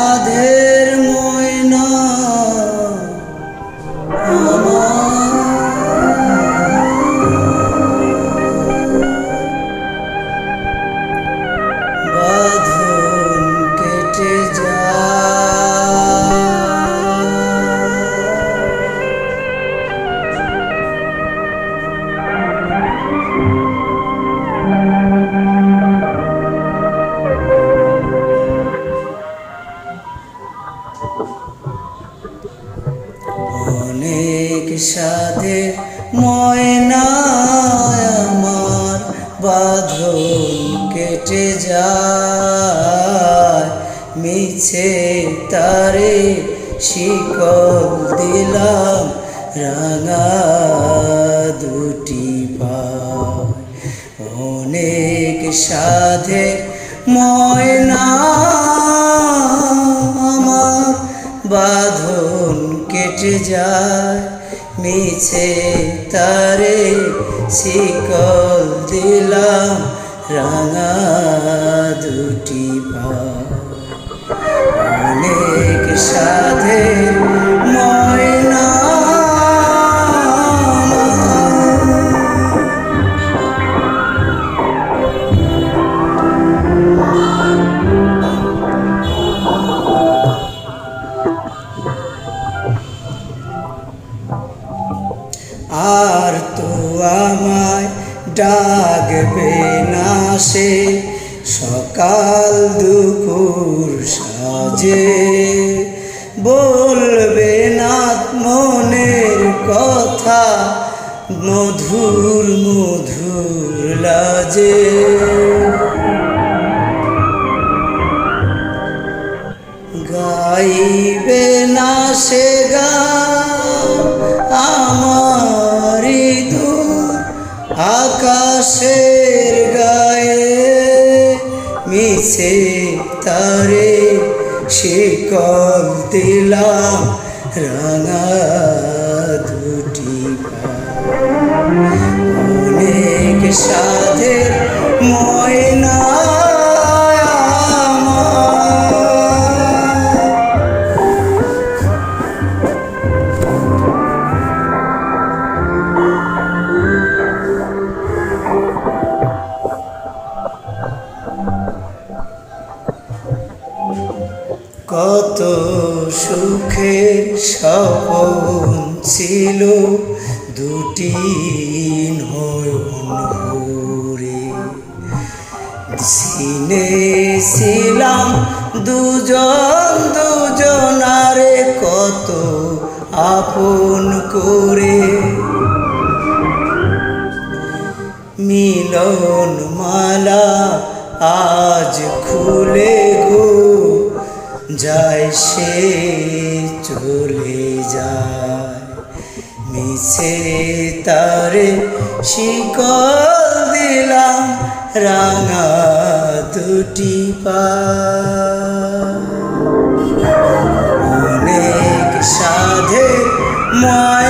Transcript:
সাধের ময়না বাঁধন কেটে অনেক সাধের ময়না আমার বাঁধন কেটে যায় মিছে তারে শিকল দিলাম রাঙা দুটি পায় অনেক সাধের ময়না আমার বাঁধন কেটে যায় মিছে তারে শিকল দিলাম রাঙা দুটি পায় অনেক সাধের ময়না আর তো আমায় ডাকবে না সে সকাল দুপুর সাজে বলবে না মনের কথা মধুর মধুর লাজে গাইবে না সে গান আমারি দূর আকাশের গায়ে মিছে তারে শিকল দিলাম রাঙা দুটি পায় অনেক সাধের ময়না কত সুখের স্বপন ছিল দুটি নয়ন ভরে চিনেছিলাম দুজন দুজনারে কত আপন করে মিলন মালা আজ খুলে গো যায় সে চলে যায় মিছে তারে শিকল দিলাম রাঙা দুটি পায় অনেক সাধের ময়